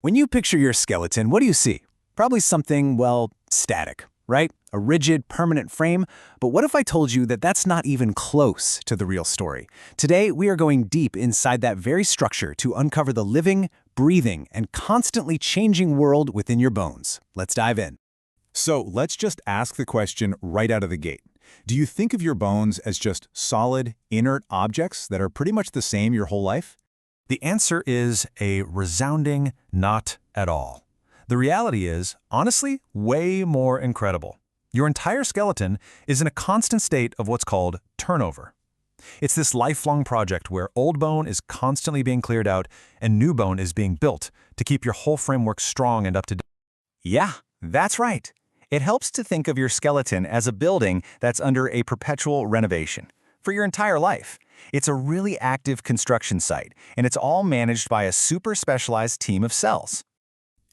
When you picture your skeleton, what do you see? Probably something, well, static, right? A rigid, permanent frame. But what if I told you that that's not even close to the real story? Today, we are going deep inside that very structure to uncover the living, breathing, and constantly changing world within your bones. Let's dive in. So let's just ask the question right out of the gate. Do you think of your bones as just solid, inert objects that are pretty much the same your whole life? The answer is a resounding not at all. The reality is, honestly, way more incredible. Your entire skeleton is in a constant state of what's called turnover. It's this lifelong project where old bone is constantly being cleared out and new bone is being built to keep your whole framework strong and up to date. Yeah, that's right. It helps to think of your skeleton as a building that's under a perpetual renovation for your entire life. It's a really active construction site, and it's all managed by a super specialized team of cells.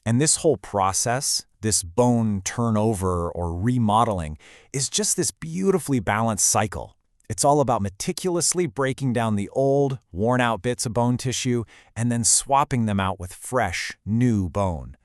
And this whole process, this bone turnover or remodeling, is just this beautifully balanced cycle. It's all about meticulously breaking down the old, worn-out bits of bone tissue and then swapping them out with fresh, new bone.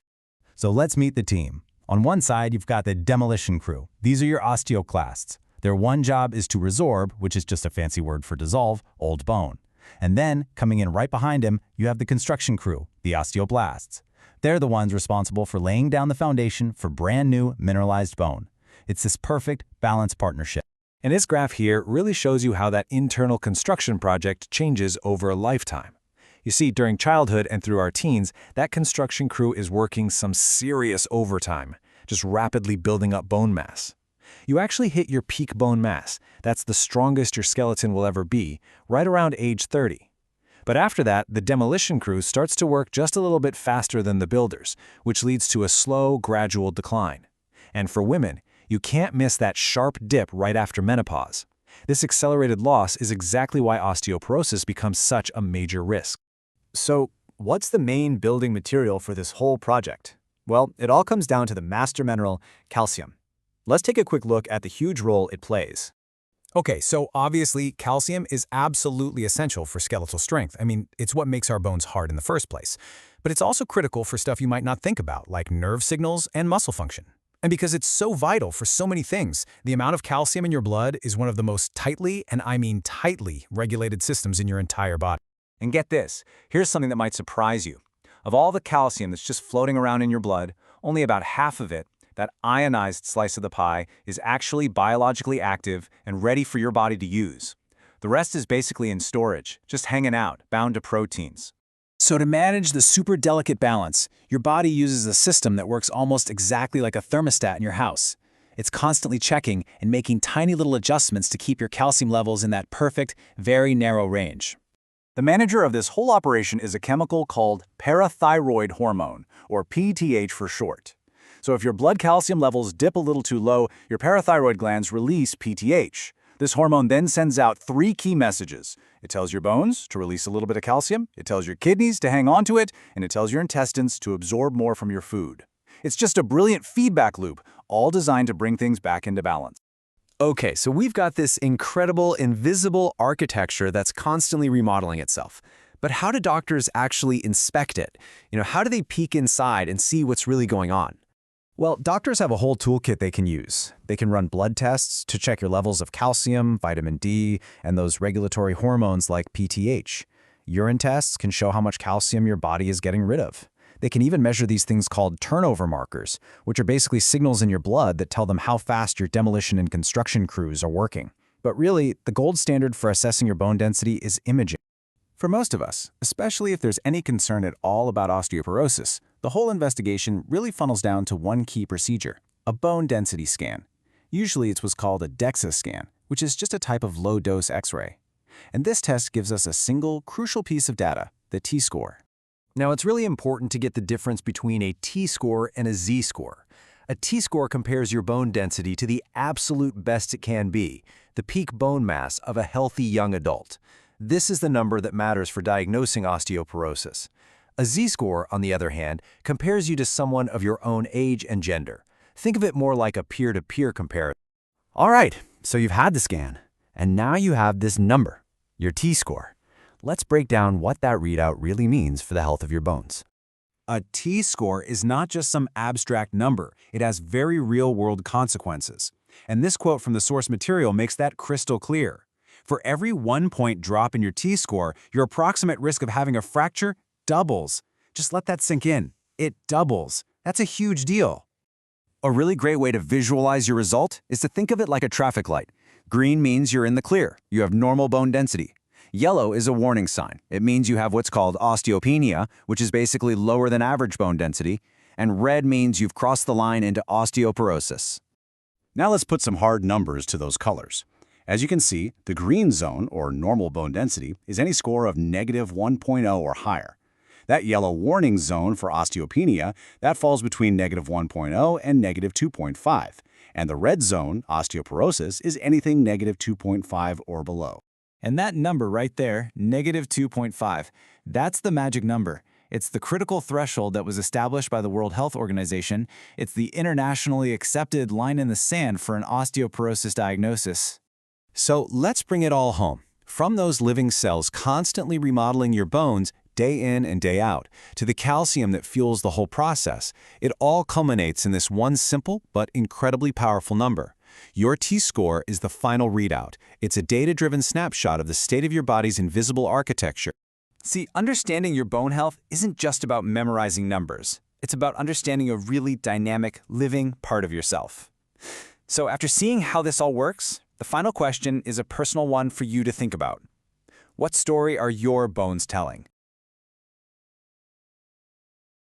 So let's meet the team. On one side, you've got the demolition crew. These are your osteoclasts. Their one job is to resorb, which is just a fancy word for dissolve, old bone. And then, coming in right behind him, you have the construction crew, the osteoblasts. They're the ones responsible for laying down the foundation for brand new mineralized bone. It's this perfect, balanced partnership. And this graph here really shows you how that internal construction project changes over a lifetime. You see, during childhood and through our teens, that construction crew is working some serious overtime, just rapidly building up bone mass. You actually hit your peak bone mass, that's the strongest your skeleton will ever be, right around age 30. But after that, the demolition crew starts to work just a little bit faster than the builders, which leads to a slow, gradual decline. And for women, you can't miss that sharp dip right after menopause. This accelerated loss is exactly why osteoporosis becomes such a major risk. So, what's the main building material for this whole project? Well, it all comes down to the master mineral, calcium. Let's take a quick look at the huge role it plays. Okay, so obviously calcium is absolutely essential for skeletal strength. I mean, it's what makes our bones hard in the first place. But it's also critical for stuff you might not think about, like nerve signals and muscle function. And because it's so vital for so many things, the amount of calcium in your blood is one of the most tightly, and I mean tightly, regulated systems in your entire body. And get this, here's something that might surprise you. Of all the calcium that's just floating around in your blood, only about half of it, that ionized slice of the pie, is actually biologically active and ready for your body to use. The rest is basically in storage, just hanging out, bound to proteins. So to manage the super delicate balance, your body uses a system that works almost exactly like a thermostat in your house. It's constantly checking and making tiny little adjustments to keep your calcium levels in that perfect, very narrow range. The manager of this whole operation is a chemical called parathyroid hormone, or PTH for short. So if your blood calcium levels dip a little too low, your parathyroid glands release PTH. This hormone then sends out 3 key messages. It tells your bones to release a little bit of calcium, it tells your kidneys to hang on to it, and it tells your intestines to absorb more from your food. It's just a brilliant feedback loop, all designed to bring things back into balance. Okay, so we've got this incredible, invisible architecture that's constantly remodeling itself. But how do doctors actually inspect it? How do they peek inside and see what's really going on? Well, doctors have a whole toolkit they can use. They can run blood tests to check your levels of calcium, vitamin D, and those regulatory hormones like PTH. Urine tests can show how much calcium your body is getting rid of. They can even measure these things called turnover markers, which are basically signals in your blood that tell them how fast your demolition and construction crews are working. But really, the gold standard for assessing your bone density is imaging. For most of us, especially if there's any concern at all about osteoporosis, the whole investigation really funnels down to one key procedure, a bone density scan. Usually it's what's called a DEXA scan, which is just a type of low-dose X-ray. And this test gives us a single, crucial piece of data, the T-score. Now, it's really important to get the difference between a T-score and a Z-score. A T-score compares your bone density to the absolute best it can be, the peak bone mass of a healthy young adult. This is the number that matters for diagnosing osteoporosis. A Z-score, on the other hand, compares you to someone of your own age and gender. Think of it more like a peer-to-peer comparison. All right, so you've had the scan, and now you have this number, your T-score. Let's break down what that readout really means for the health of your bones. A T-score is not just some abstract number. It has very real-world consequences. And this quote from the source material makes that crystal clear. For every 1-point drop in your T-score, your approximate risk of having a fracture doubles. Just let that sink in. It doubles. That's a huge deal. A really great way to visualize your result is to think of it like a traffic light. Green means you're in the clear. You have normal bone density. Yellow is a warning sign. It means you have what's called osteopenia, which is basically lower than average bone density. And red means you've crossed the line into osteoporosis. Now let's put some hard numbers to those colors. As you can see, the green zone, or normal bone density, is any score of -1.0 or higher. That yellow warning zone for osteopenia, that falls between -1.0 and -2.5. And the red zone, osteoporosis, is anything -2.5 or below. And that number right there, -2.5, that's the magic number. It's the critical threshold that was established by the World Health Organization. It's the internationally accepted line in the sand for an osteoporosis diagnosis. So let's bring it all home. From those living cells constantly remodeling your bones day in and day out, to the calcium that fuels the whole process, it all culminates in this one simple but incredibly powerful number. Your T-score is the final readout. It's a data-driven snapshot of the state of your body's invisible architecture. See, understanding your bone health isn't just about memorizing numbers. It's about understanding a really dynamic, living part of yourself. So after seeing how this all works, the final question is a personal one for you to think about. What story are your bones telling?